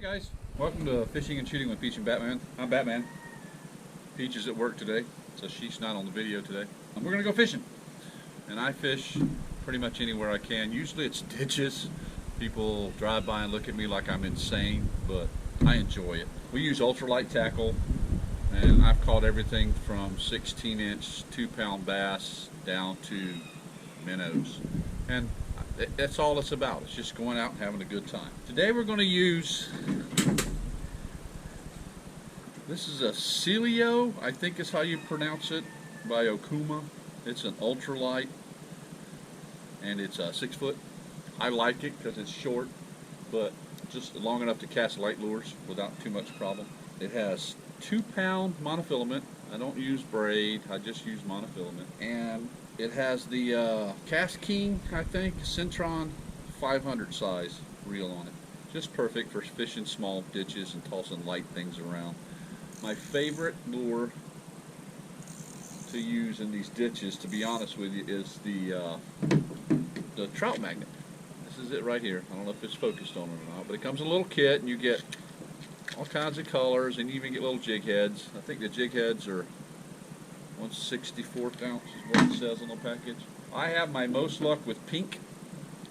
guys, welcome to Fishing and Shooting with Peach and Batman. I'm Batman. Peach is at work today, so she's not on the video today. And we're gonna go fishing. And I fish pretty much anywhere I can. Usually it's ditches. People drive by and look at me like I'm insane, but I enjoy it. We use ultralight tackle, and I've caught everything from 16-inch, 2-pound bass down to minnows. And that's all it's about. It's just going out and having a good time. Today we're going to use, this is a Celio, I think is how you pronounce it, by Okuma. It's an ultralight, and it's 6 foot. I like it because it's short, but just long enough to cast light lures without too much problem. It has 2-pound monofilament. I don't use braid, I just use monofilament. And it has the Cast King, I think, Centron 500 size reel on it. Just perfect for fishing small ditches and tossing light things around. My favorite lure to use in these ditches, to be honest with you, is the trout magnet. This is it right here. I don't know if it's focused on it or not, but it comes in a little kit, and you get all kinds of colors, and you even get little jig heads. I think the jig heads are 1/64th ounce is what it says on the package. I have my most luck with pink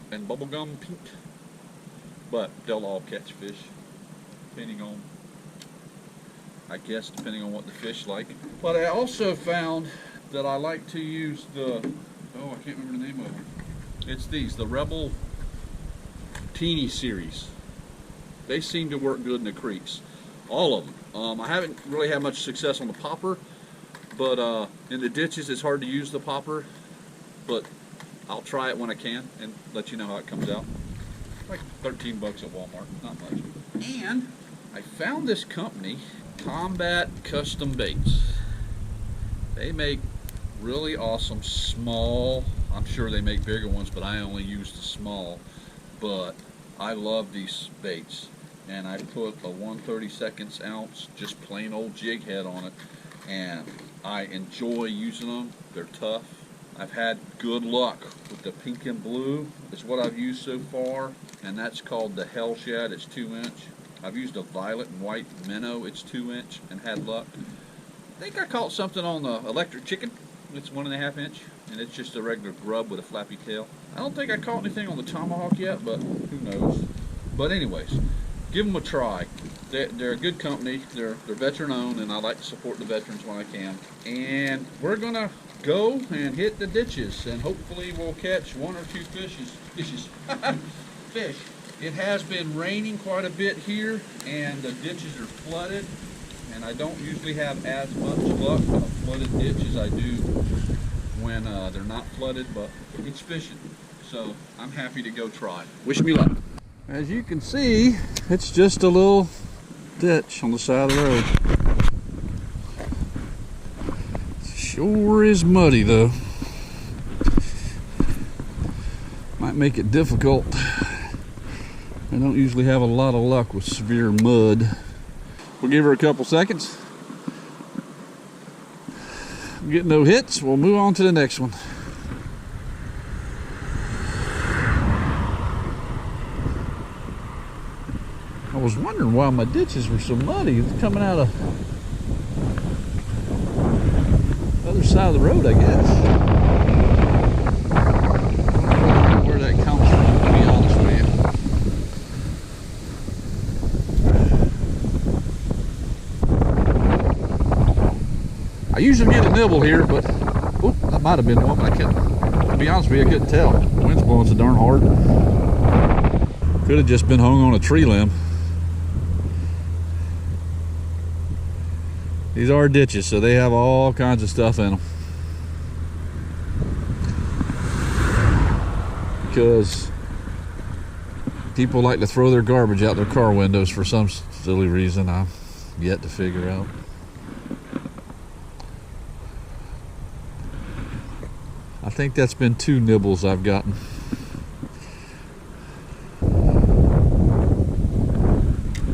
and bubblegum pink, but they'll all catch fish, depending on, I guess, depending on what the fish like. But I also found that I like to use the, oh, I can't remember the name of them. It's these, the Rebel Teeny series. They seem to work good in the creeks. All of them. I haven't really had much success on the popper, but in the ditches it's hard to use the popper, but I'll try it when I can and let you know how it comes out. Like 13 bucks at Walmart, not much. And I found this company, Combat Custom Baits. They make really awesome small, I'm sure they make bigger ones, but I only use the small. But I love these baits, and I put a 1/32 ounce just plain old jig head on it, and I enjoy using them. They're tough. I've had good luck with the pink and blue. It's what I've used so far, and that's called the Hell Shad. It's 2-inch. I've used a violet and white minnow. It's 2-inch and had luck. I think I caught something on the electric chicken. It's 1.5 inch, and it's just a regular grub with a flappy tail. I don't think I caught anything on the tomahawk yet, but who knows. But anyways, give them a try. They're a good company. They're veteran owned, and I like to support the veterans when I can. And we're gonna go and hit the ditches, and hopefully we'll catch 1 or 2 fish. It has been raining quite a bit here, and the ditches are flooded. And I don't usually have as much luck with a flooded ditch as I do when they're not flooded, but it's fishing. So I'm happy to go try. Wish me luck. As you can see, it's just a little ditch on the side of the road. It sure is muddy though. Might make it difficult. I don't usually have a lot of luck with severe mud. We'll give her a couple seconds. Get no hits, we'll move on to the next one. I was wondering why my ditches were so muddy. It's coming out of the other side of the road, I guess. I don't know where that comes from, to be honest with you. I usually get a nibble here, but oh, that might have been one, but I couldn't. To be honest with you, I couldn't tell. The wind's blowing so darn hard. Could have just been hung on a tree limb. These are ditches, so they have all kinds of stuff in them. Because people like to throw their garbage out their car windows for some silly reason I've yet to figure out. I think that's been 2 nibbles I've gotten.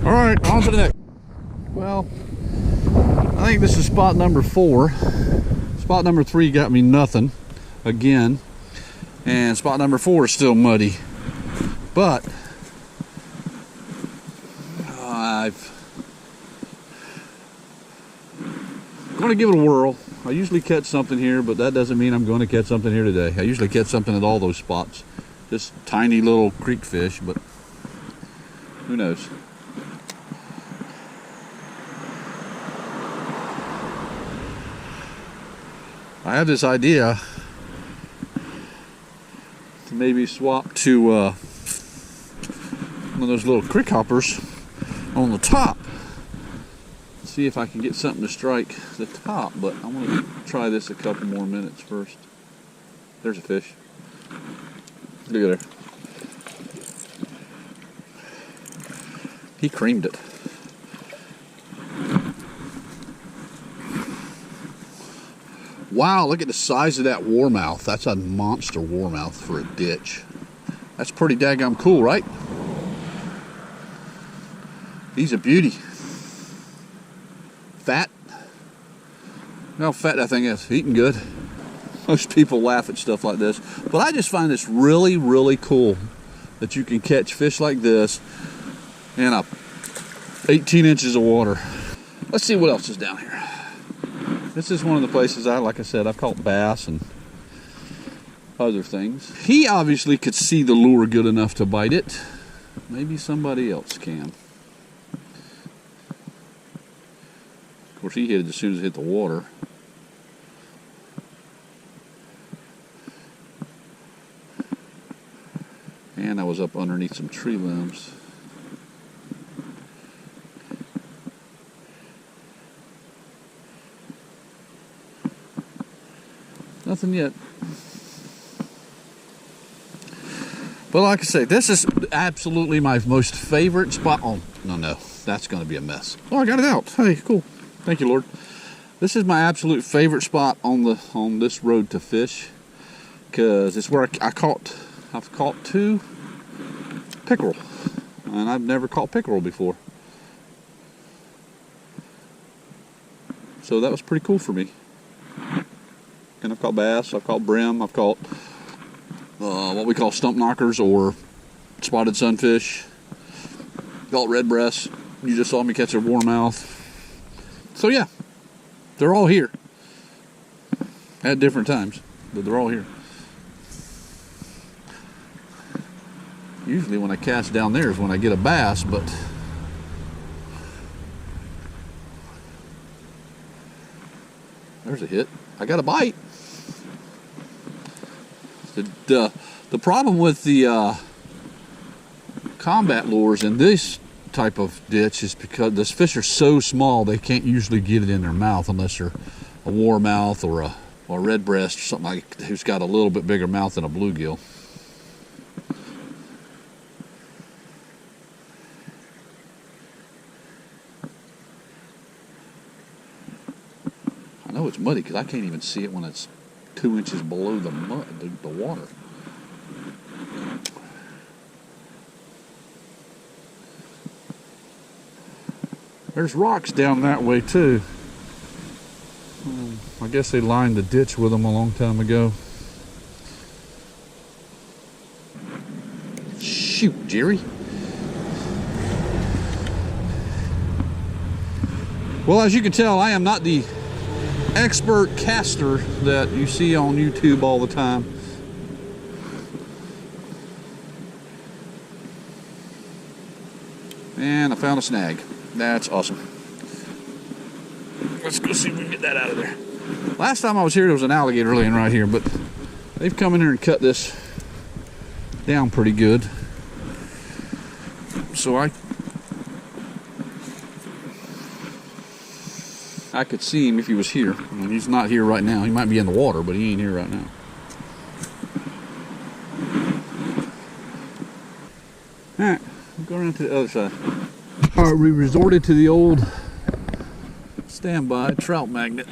Alright, on to the next. Well, I think this is spot number 4. Spot number 3 got me nothing again. And spot number 4 is still muddy. But I'm going to give it a whirl. I usually catch something here, but that doesn't mean I'm going to catch something here today. I usually catch something at all those spots. Just tiny little creek fish, but who knows? I have this idea to maybe swap to one of those little creek hoppers on the top. See if I can get something to strike the top, but I'm going to try this a couple more minutes first. There's a fish. Look at her. He creamed it. Wow, look at the size of that warmouth. That's a monster warmouth for a ditch. That's pretty daggum cool, right? He's a beauty. Fat. You know how fat that thing is. Eating good. Most people laugh at stuff like this, but I just find this really, really cool that you can catch fish like this in 18 inches of water. Let's see what else is down here. This is one of the places like I said, I've caught bass and other things. He obviously could see the lure good enough to bite it. Maybe somebody else can. Of course, he hit it as soon as it hit the water. And I was up underneath some tree limbs. Nothing yet. But like I say, this is absolutely my most favorite spot. Oh, no, that's going to be a mess. Oh, I got it out. Hey, cool. Thank you, Lord. This is my absolute favorite spot on this road to fish, because it's where I've caught 2 pickerel, and I've never caught pickerel before. So that was pretty cool for me. And I've caught bass, I've caught brim, I've caught what we call stump knockers or spotted sunfish, caught redbreast. You just saw me catch a warmouth. So yeah, they're all here at different times, but they're all here. Usually when I cast down there is when I get a bass, but there's a hit. I got a bite. The problem with the combat lures in this type of ditch is because those fish are so small they can't usually get it in their mouth unless they're a warmouth or a redbreast or something like who's got a little bit bigger mouth than a bluegill. I know it's muddy because I can't even see it when it's 2 inches below the water. There's rocks down that way too. I guess they lined the ditch with them a long time ago. Shoot, Jerry. Well, as you can tell, I am not the expert caster that you see on YouTube all the time. And I found a snag. That's awesome. Let's go see if we can get that out of there. Last time I was here, there was an alligator laying right here, but they've come in here and cut this down pretty good. So I could see him if he was here. I mean, he's not here right now. He might be in the water, but he ain't here right now. Alright, we'll go around to the other side. Alright, we resorted to the old standby trout magnet.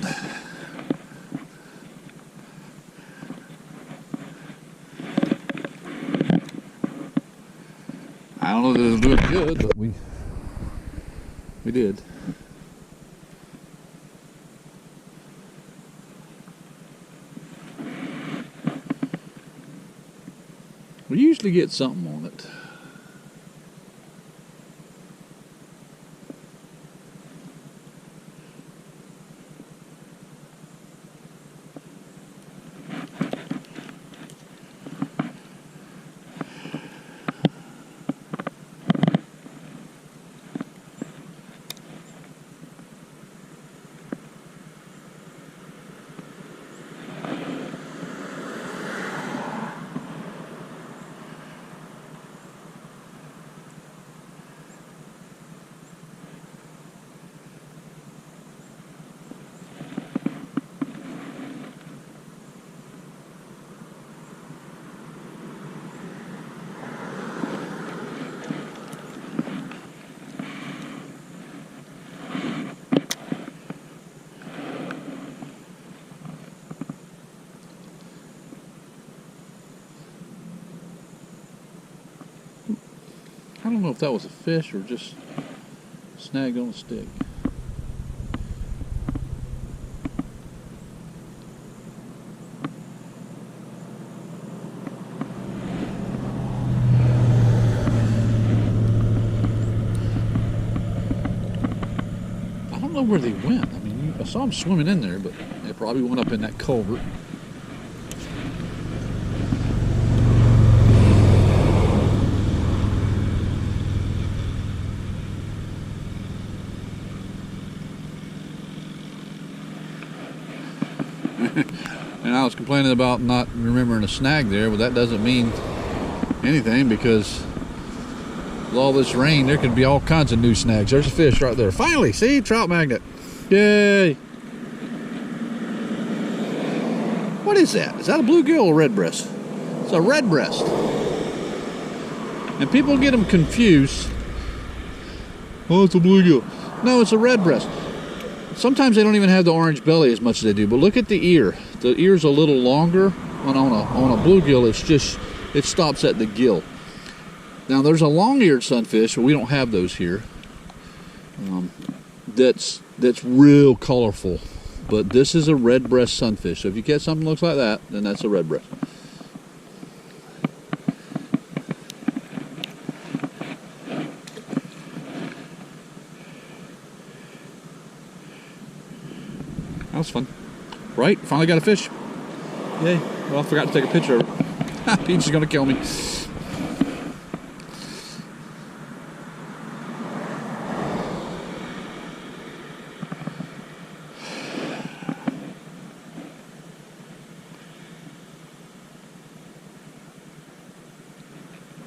I don't know that it was doing good, but we did. We usually get something on it. don't know if that was a fish or just snagged on a stick. I don't know where they went. I mean, I saw them swimming in there, but they probably went up in that culvert. And I was complaining about not remembering a snag there, but that doesn't mean anything because with all this rain, there could be all kinds of new snags. There's a fish right there. Finally, see? Trout magnet. Yay! What is that? Is that a bluegill or redbreast? It's a redbreast. And people get them confused. Oh, it's a bluegill. No, it's a redbreast. Sometimes they don't even have the orange belly as much as they do, but look at the ear. The ear's a little longer. On a bluegill, it stops at the gill. Now there's a long-eared sunfish, but we don't have those here. That's real colorful, but this is a redbreast sunfish. So if you catch something that looks like that, then that's a redbreast. That was fun. Right? Finally got a fish. Yay. Well, I forgot to take a picture of it. Peach is going to kill me.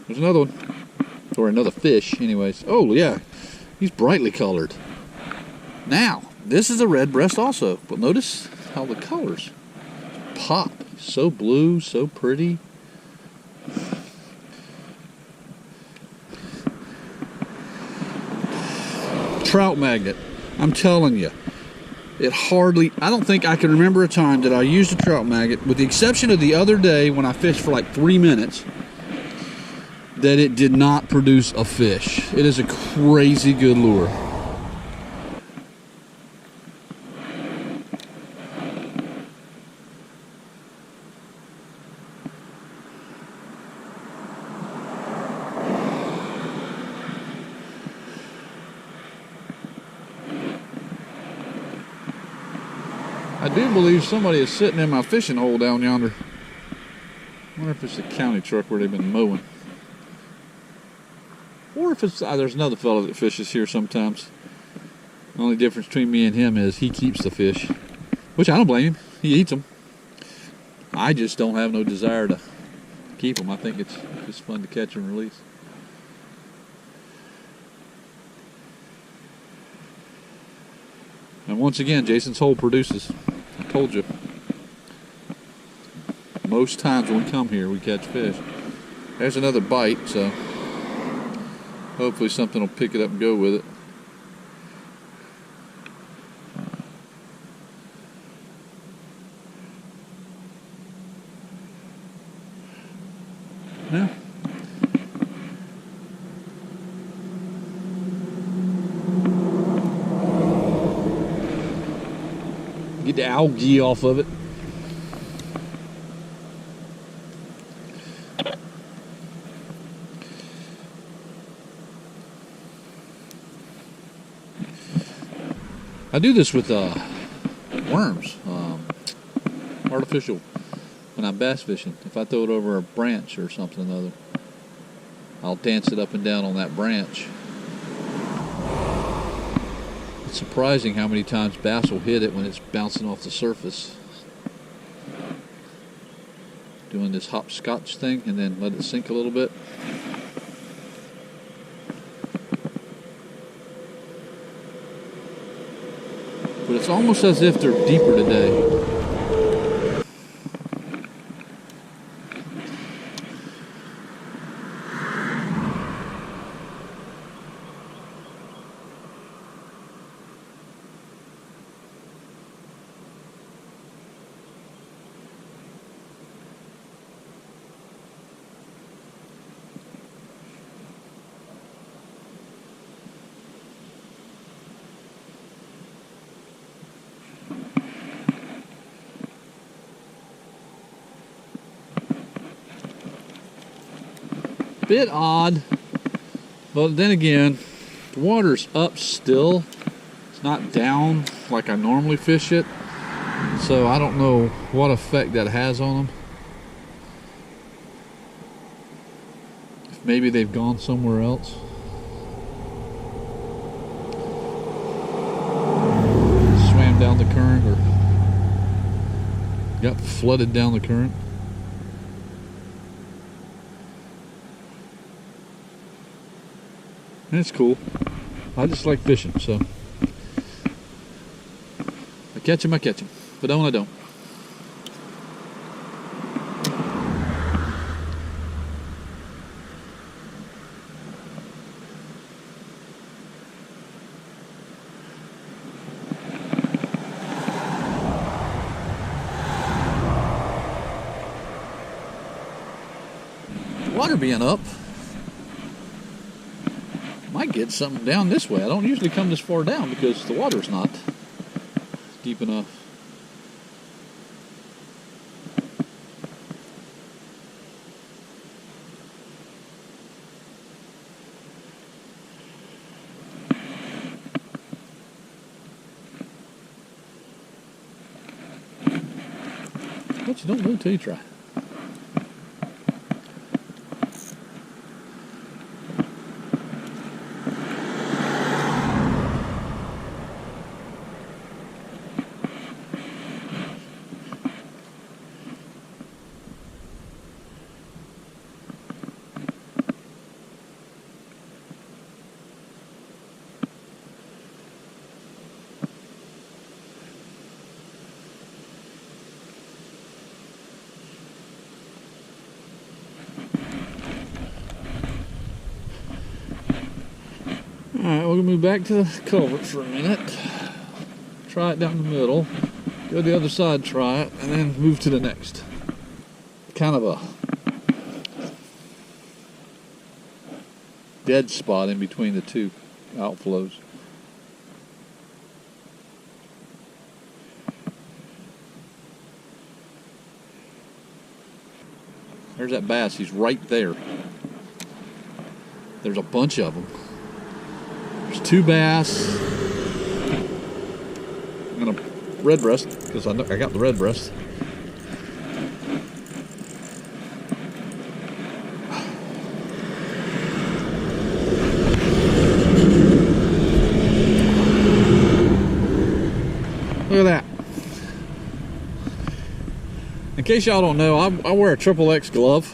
There's another one. Or another fish, anyways. Oh, yeah. He's brightly colored. Now, this is a redbreast also. But notice how the colors pop. So blue, so pretty. Trout magnet. I'm telling you. I don't think I can remember a time that I used a trout magnet, with the exception of the other day when I fished for like 3 minutes, that it did not produce a fish. It is a crazy good lure. I do believe somebody is sitting in my fishing hole down yonder. I wonder if it's the county truck where they've been mowing. Or if it's, there's another fellow that fishes here sometimes. The only difference between me and him is he keeps the fish. Which I don't blame him. He eats them. I just don't have no desire to keep them. I think it's just fun to catch and release. And once again, Jason's hole produces. I told you. Most times when we come here, we catch fish. There's another bite, so hopefully something will pick it up and go with it. Yeah. Get the algae off of it. I do this with worms, artificial, when I'm bass fishing. If I throw it over a branch or something or other, I'll dance it up and down on that branch. It's surprising how many times bass will hit it when it's bouncing off the surface. Doing this hopscotch thing and then let it sink a little bit. But it's almost as if they're deeper today. bit odd, but then again, the water's up still. It's not down like I normally fish it, so I don't know what effect that has on them. If maybe they've gone somewhere else. Swam down the current or got flooded down the current. And it's cool. I just like fishing, so I catch them, If I don't, I don't. Water being up, might get something down this way. I don't usually come this far down because the water's not deep enough. But you don't know till you try. Alright, we're going to move back to the culvert for a minute. Try it down the middle. Go to the other side, try it, and then move to the next. Kind of a dead spot in between the two outflows. There's that bass. He's right there. There's a bunch of them. There's 2 bass and a redbreast, because I got the redbreast. Look at that. In case y'all don't know, I wear a XXX glove,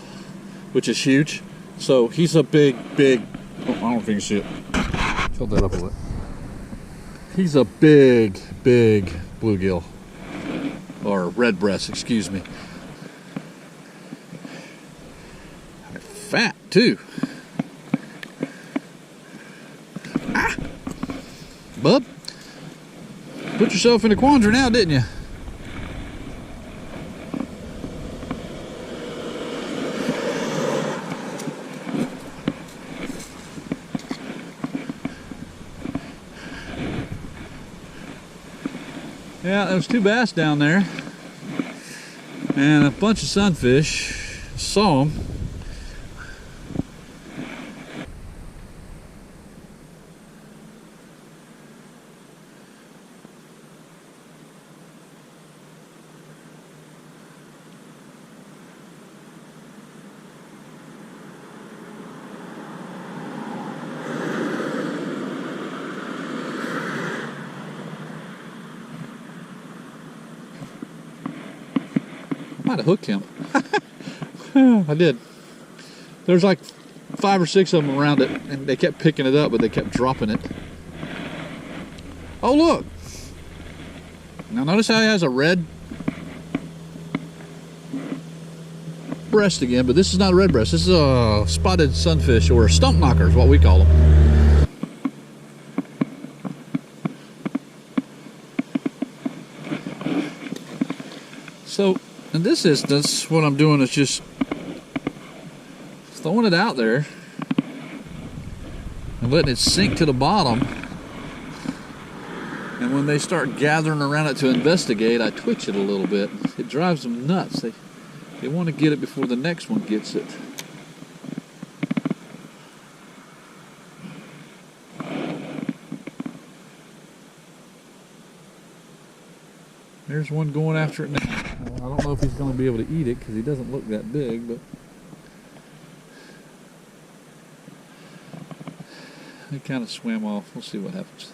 which is huge. So he's a big, oh, I don't know if you can see it. Tilt that up a little. He's a big bluegill, or redbreast, excuse me. Fat too. Ah, bub, put yourself in a quandary now, didn't you? Yeah, there was 2 bass down there and a bunch of sunfish. Saw them. Might have hooked him. I did. There's like 5 or 6 of them around it, and they kept picking it up, but they kept dropping it. Oh, look. Now notice how he has a red breast again, but this is not a red breast. This is a spotted sunfish, or a stump knocker is what we call them. So in this instance, what I'm doing is just throwing it out there and letting it sink to the bottom. And when they start gathering around it to investigate, I twitch it a little bit. It drives them nuts. They want to get it before the next one gets it. There's one going after it now. I don't know if he's going to be able to eat it because he doesn't look that big, but he kind of swam off. We'll see what happens.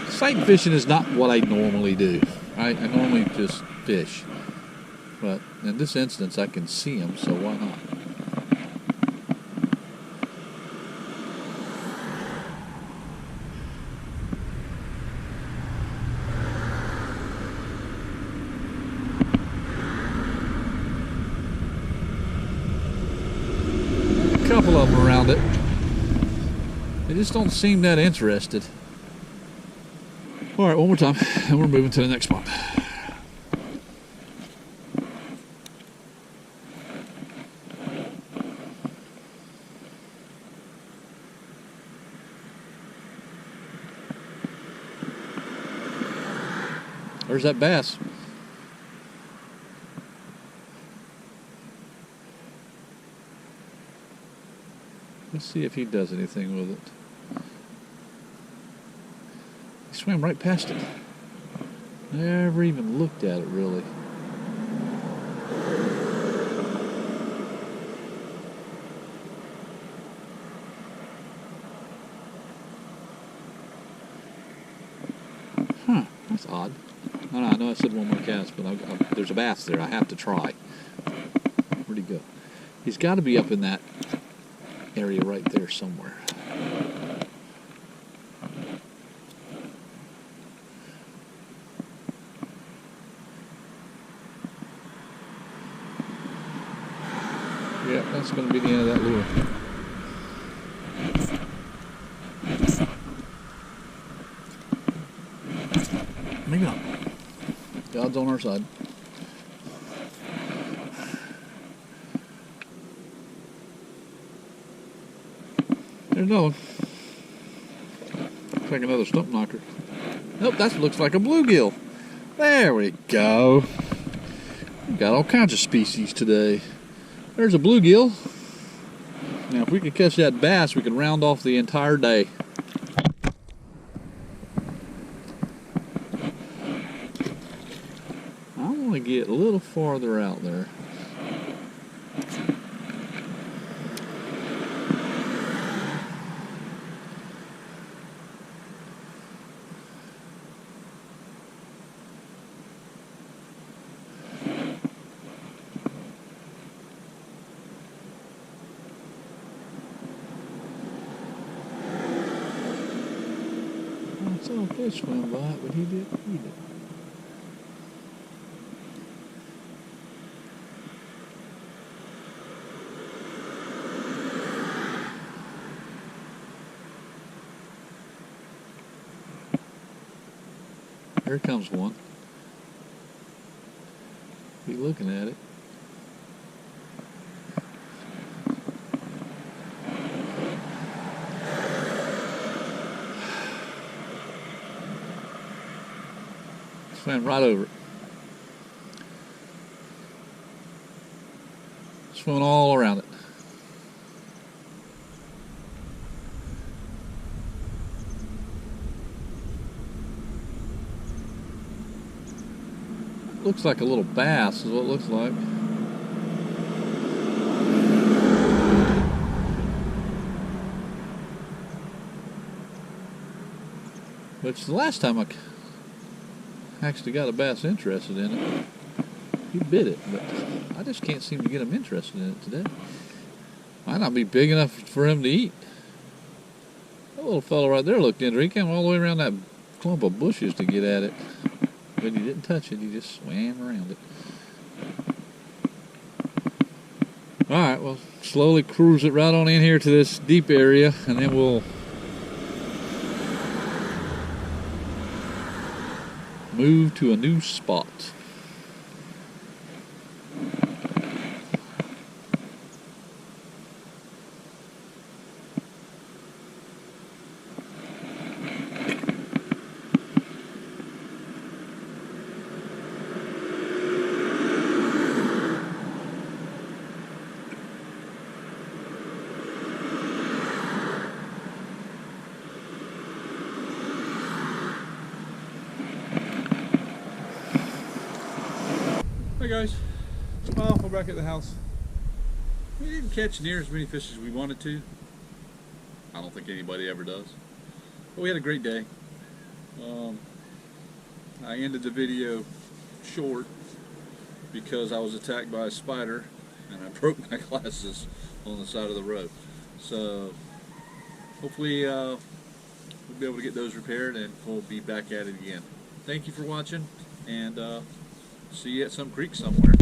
Sight fishing is not what I normally do. I normally just fish. But in this instance, I can see him, so why not? A couple of them around it. They just don't seem that interested. All right, one more time, and we're moving to the next spot. There's that bass. Let's see if he does anything with it. He swam right past it. Never even looked at it, really. Huh, that's odd. I know I said one more cast, but there's a bass there. I have to try. Where'd he go? He's got to be up in that area right there somewhere. Yep, that's going to be the end of that lure. Maybe not. God's on our side. There's another one. Looks like another stump knocker. Nope, that looks like a bluegill. There we go. We've got all kinds of species today. There's a bluegill. Now, if we could catch that bass, we could round off the entire day. I want to get a little farther out there. I saw a fish swim by it, but he didn't eat it. Here comes one. Be looking at it. Swam right over it. Swimming all around it. Looks like a little bass is what it looks like. Which the last time I actually got a bass interested in it, he bit it, but I just can't seem to get him interested in it today. Might not be big enough for him to eat. That little fellow right there looked interesting. He came all the way around that clump of bushes to get at it. But he didn't touch it, he just swam around it. Alright, well, slowly cruise it right on in here to this deep area, and then we'll move to a new spot. Hi guys. Well, we're back at the house. We didn't catch near as many fish as we wanted to. I don't think anybody ever does. But we had a great day. I ended the video short because I was attacked by a spider and I broke my glasses on the side of the road. So hopefully we'll be able to get those repaired and we'll be back at it again. Thank you for watching, and see you at some creek somewhere.